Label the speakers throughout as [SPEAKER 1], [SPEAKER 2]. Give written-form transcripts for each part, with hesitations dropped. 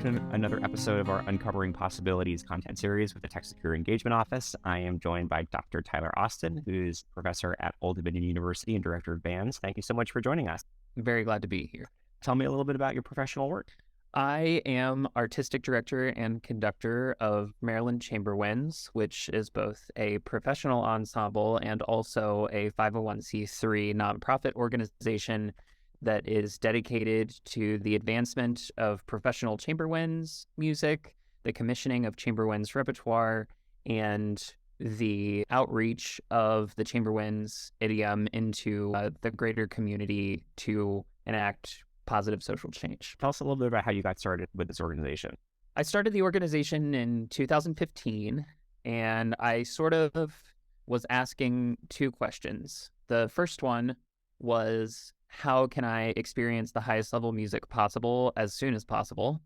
[SPEAKER 1] to another episode of our Uncovering Possibilities content series with the Tech Secure Engagement Office. I am joined by Dr. Tyler Austin, who's professor at Old Dominion University and director of bands. Thank you so much for joining us.
[SPEAKER 2] I'm very glad to be here.
[SPEAKER 1] Tell me a little bit about your professional work.
[SPEAKER 2] I am artistic director and conductor of Maryland Chamber Winds, which is both a professional ensemble and also a 501c3 nonprofit organization that is dedicated to the advancement of professional chamber winds music, the commissioning of chamber winds repertoire, and the outreach of the chamber winds idiom into the greater community to enact positive social change.
[SPEAKER 1] Tell us a little bit about how you got started with this organization.
[SPEAKER 2] I started the organization in 2015, and I sort of was asking two questions. The first one was, how can I experience the highest level music possible as soon as possible?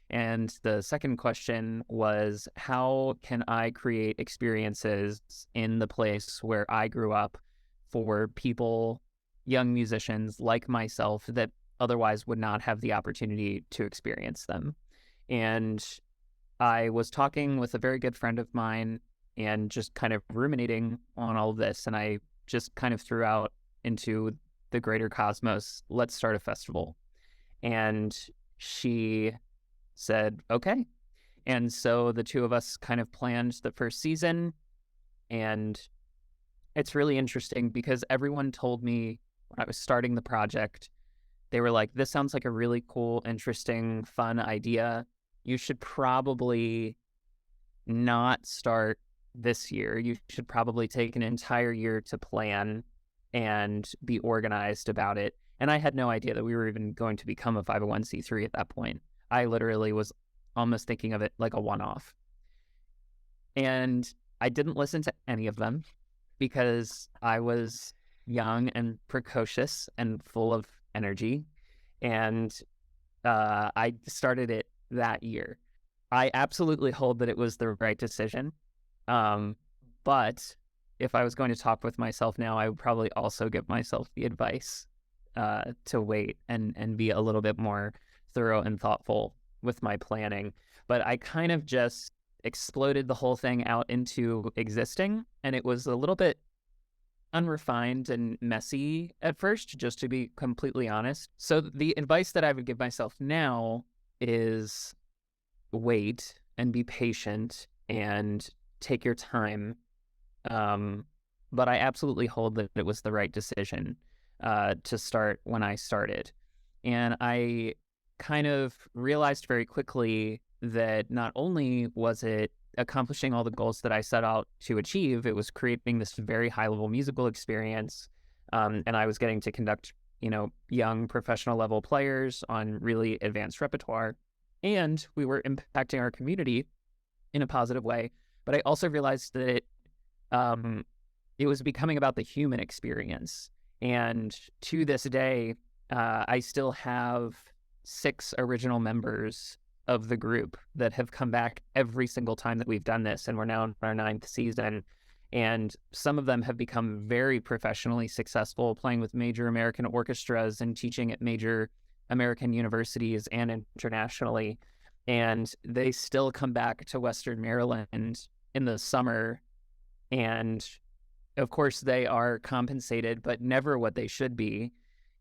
[SPEAKER 2] And the second question was, how can I create experiences in the place where I grew up for people, young musicians like myself, that otherwise would not have the opportunity to experience them? And I was talking with a very good friend of mine and just kind of ruminating on all of this. And I just kind of threw out into the greater cosmos, let's start a festival. And she said, okay. And so the two of us kind of planned the first season. And it's really interesting because everyone told me when I was starting the project, they were like, this sounds like a really cool, interesting, fun idea. You should probably not start this year. You should probably take an entire year to plan and be organized about it. And I had no idea that we were even going to become a 501c3 at that point. I literally was almost thinking of it like a one-off. And I didn't listen to any of them because I was young and precocious and full of energy. And I started it that year. I absolutely hold that it was the right decision. But if I was going to talk with myself now, I would probably also give myself the advice to wait and be a little bit more thorough and thoughtful with my planning. But I kind of just exploded the whole thing out into existing, and it was a little bit unrefined and messy at first, just to be completely honest. So the advice that I would give myself now is wait and be patient and take your time. But I absolutely hold that it was the right decision to start when I started. And I kind of realized very quickly that not only was it accomplishing all the goals that I set out to achieve, it was creating this very high-level musical experience. And I was getting to conduct, young professional level players on really advanced repertoire. And we were impacting our community in a positive way. But I also realized that it was becoming about the human experience. And to this day, I still have 6 original members of the group that have come back every single time that we've done this. And we're now in our 9th season. And some of them have become very professionally successful, playing with major American orchestras and teaching at major American universities and internationally. And they still come back to Western Maryland in the summer. And of course, they are compensated, but never what they should be.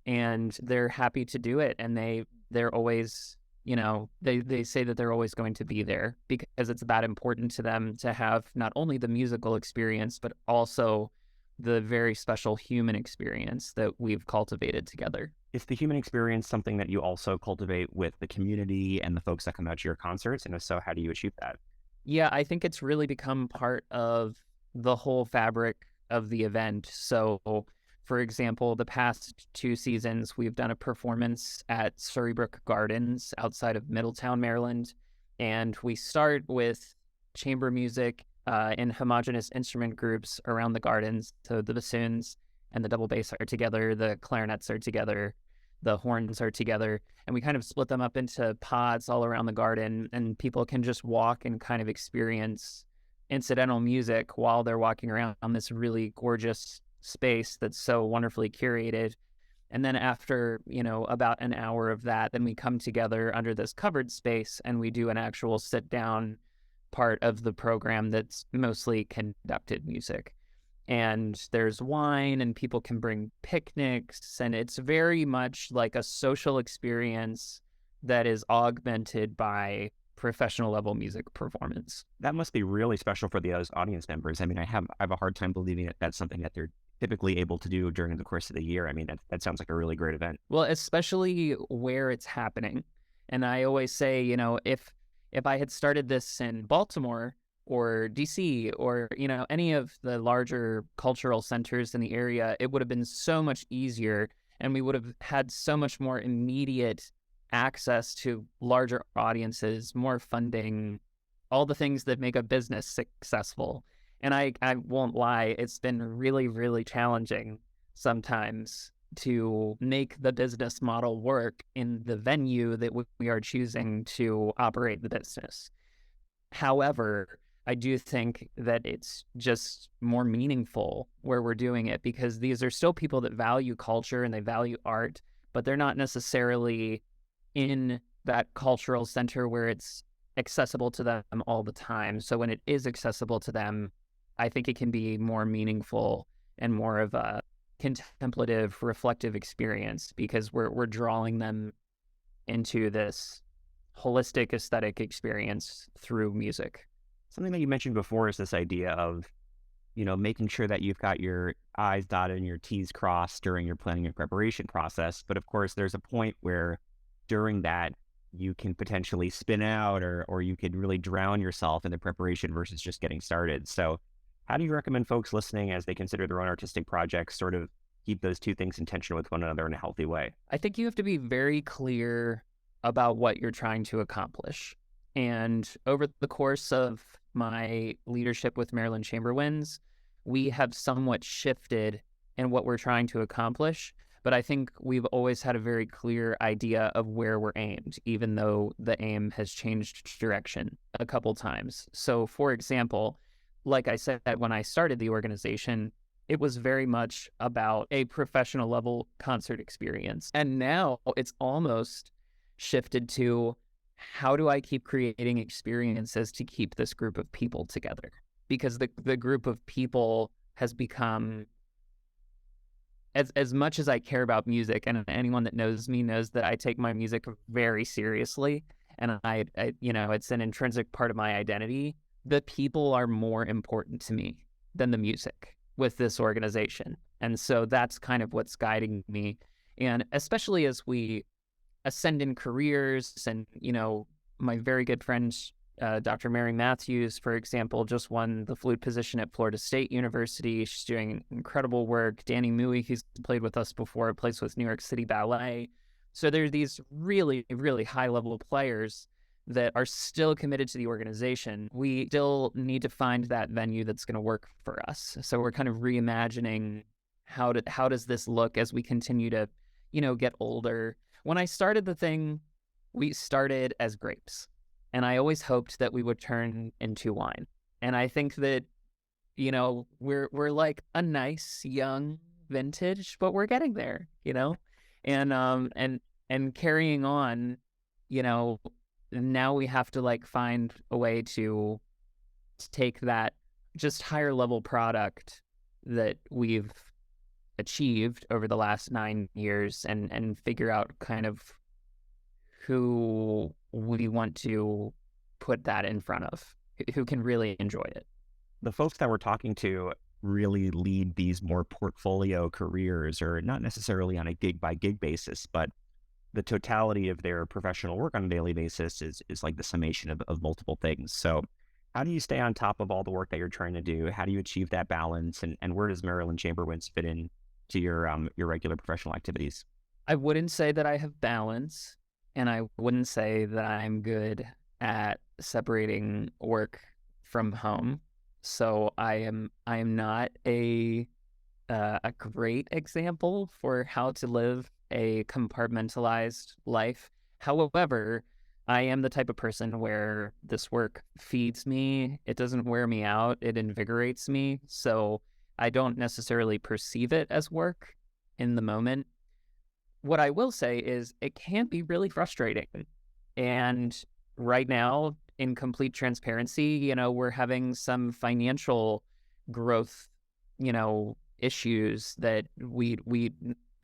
[SPEAKER 2] And they're happy to do it. And they're always, they say that they're always going to be there because it's that important to them to have not only the musical experience, but also the very special human experience that we've cultivated together.
[SPEAKER 1] Is the human experience something that you also cultivate with the community and the folks that come out to your concerts? And if so, how do you achieve that?
[SPEAKER 2] Yeah, I think it's really become part of the whole fabric of the event. So, for example, the past 2 seasons, we've done a performance at Surrybrook Gardens outside of Middletown, Maryland. And we start with chamber music in homogeneous instrument groups around the gardens. So the bassoons and the double bass are together, the clarinets are together, the horns are together, and we kind of split them up into pods all around the garden, and people can just walk and kind of experience incidental music while they're walking around on this really gorgeous space that's so wonderfully curated. And then after, about an hour of that, then we come together under this covered space and we do an actual sit down part of the program that's mostly conducted music. And there's wine and people can bring picnics, and it's very much like a social experience that is augmented by professional level music performance.
[SPEAKER 1] That must be really special for those audience members. I mean, I have a hard time believing that that's something that they're typically able to do during the course of the year. I mean, that sounds like a really great event.
[SPEAKER 2] Well, especially where it's happening. And I always say, if I had started this in Baltimore or DC or, any of the larger cultural centers in the area, it would have been so much easier and we would have had so much more immediate access to larger audiences, more funding, all the things that make a business successful. And I won't lie, it's been really, really challenging sometimes to make the business model work in the venue that we are choosing to operate the business. However, I do think that it's just more meaningful where we're doing it because these are still people that value culture and they value art, but they're not necessarily in that cultural center where it's accessible to them all the time. So when it is accessible to them, I think it can be more meaningful and more of a contemplative, reflective experience because we're drawing them into this holistic aesthetic experience through music.
[SPEAKER 1] Something that you mentioned before is this idea of, making sure that you've got your I's dotted and your T's crossed during your planning and preparation process. But of course, there's a point where during that, you can potentially spin out or you could really drown yourself in the preparation versus just getting started. So how do you recommend folks listening as they consider their own artistic projects sort of keep those two things in tension with one another in a healthy way?
[SPEAKER 2] I think you have to be very clear about what you're trying to accomplish. And over the course of my leadership with Maryland Chamber Winds, we have somewhat shifted in what we're trying to accomplish. But I think we've always had a very clear idea of where we're aimed, even though the aim has changed direction a couple times. So, for example, like I said, when I started the organization, it was very much about a professional level concert experience. And now it's almost shifted to how do I keep creating experiences to keep this group of people together? Because the group of people has become, as much as I care about music, and anyone that knows me knows that I take my music very seriously, and I it's an intrinsic part of my identity. The people are more important to me than the music with this organization. And so that's kind of what's guiding me. And especially as we ascend in careers and, my very good friend, Dr. Mary Matthews, for example, just won the flute position at Florida State University. She's doing incredible work. Danny Mui, who's played with us before, plays with New York City Ballet. So there are these really, really high-level players that are still committed to the organization. We still need to find that venue that's going to work for us. So we're kind of reimagining how does this look as we continue to, get older. When I started the thing, we started as grapes. And I always hoped that we would turn into wine. And I think that, we're like a nice young vintage, but we're getting there, and carrying on, now we have to find a way to take that just higher level product that we've achieved over the last 9 years and figure out kind of who we want to put that in front of, who can really enjoy it.
[SPEAKER 1] The folks that we're talking to really lead these more portfolio careers, or not necessarily on a gig by gig basis, but the totality of their professional work on a daily basis is like the summation of multiple things. So how do you stay on top of all the work that you're trying to do? How do you achieve that balance? And where does Maryland Chamber Winds fit in to your regular professional activities?
[SPEAKER 2] I wouldn't say that I have balance, and I wouldn't say that I'm good at separating work from home. So I am not a great example for how to live a compartmentalized life. However, I am the type of person where this work feeds me. It doesn't wear me out. It invigorates me. So I don't necessarily perceive it as work in the moment. what I will say is it can be really frustrating. And right now, in complete transparency, we're having some financial growth, issues that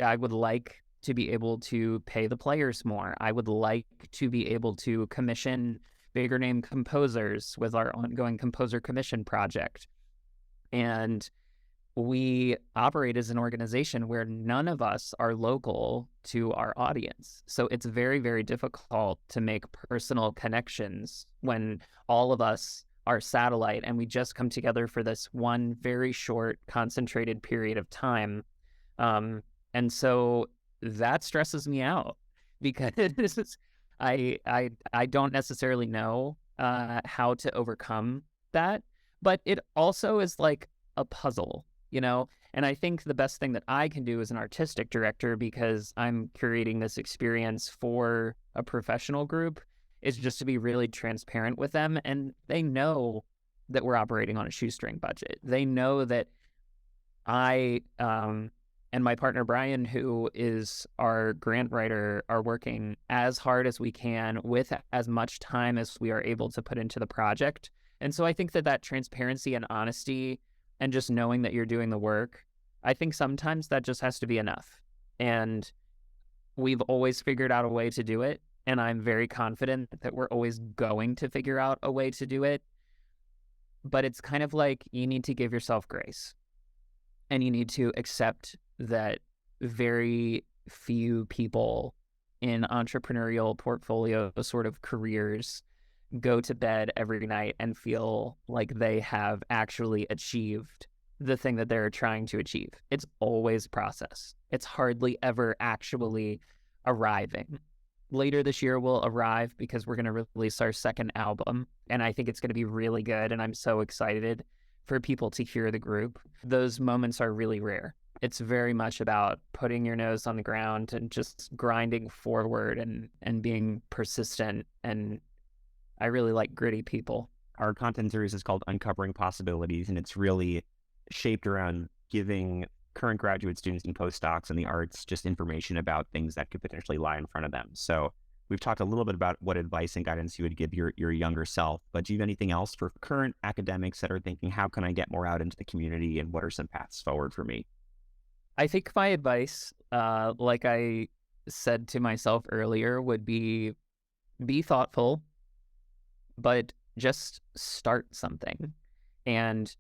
[SPEAKER 2] I would like to be able to pay the players more. I would like to be able to commission bigger name composers with our ongoing composer commission project. And we operate as an organization where none of us are local to our audience. So it's very, very difficult to make personal connections when all of us are satellite and we just come together for this one very short, concentrated period of time. And so that stresses me out because I don't necessarily know how to overcome that. But it also is like a puzzle, and I think the best thing that I can do as an artistic director, because I'm curating this experience for a professional group, is just to be really transparent with them. And they know that we're operating on a shoestring budget. They know that I and my partner Brian, who is our grant writer, are working as hard as we can with as much time as we are able to put into the project. And so I think that transparency and honesty and just knowing that you're doing the work, I think sometimes that just has to be enough. And we've always figured out a way to do it. And I'm very confident that we're always going to figure out a way to do it. But it's kind of like you need to give yourself grace. And you need to accept that very few people in entrepreneurial portfolio sort of careers go to bed every night and feel like they have actually achieved the thing that they're trying to achieve. It's always process. It's hardly ever actually arriving. Later this year we'll arrive because we're going to release our second album, and I think it's going to be really good, and I'm so excited for people to hear the group. Those moments are really rare. It's very much about putting your nose on the ground and just grinding forward and being persistent. And I really like gritty people.
[SPEAKER 1] Our content series is called Uncovering Possibilities, and it's really shaped around giving current graduate students and postdocs in the arts just information about things that could potentially lie in front of them. So we've talked a little bit about what advice and guidance you would give your younger self, but do you have anything else for current academics that are thinking, how can I get more out into the community and what are some paths forward for me?
[SPEAKER 2] I think my advice, like I said to myself earlier, would be thoughtful, but just start something. And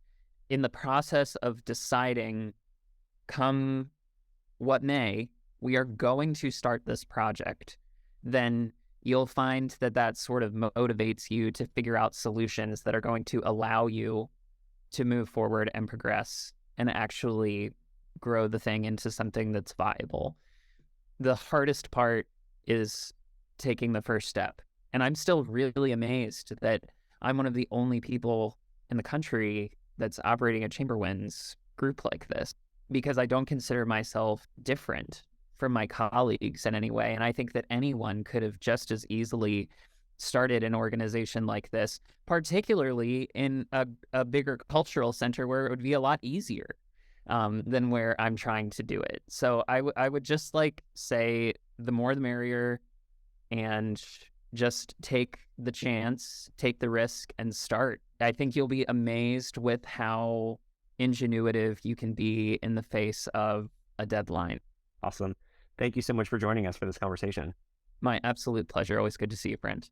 [SPEAKER 2] in the process of deciding, come what may, we are going to start this project, then you'll find that sort of motivates you to figure out solutions that are going to allow you to move forward and progress and actually grow the thing into something that's viable. The hardest part is taking the first step. And I'm still really amazed that I'm one of the only people in the country that's operating a Chamberwinds group like this, because I don't consider myself different from my colleagues in any way. And I think that anyone could have just as easily started an organization like this, particularly in a bigger cultural center where it would be a lot easier than where I'm trying to do it. So I would just like say the more the merrier, and just take the chance, take the risk, and start. I think you'll be amazed with how ingenuitive you can be in the face of a deadline.
[SPEAKER 1] Awesome. Thank you so much for joining us for this conversation.
[SPEAKER 2] My absolute pleasure. Always good to see you, friend.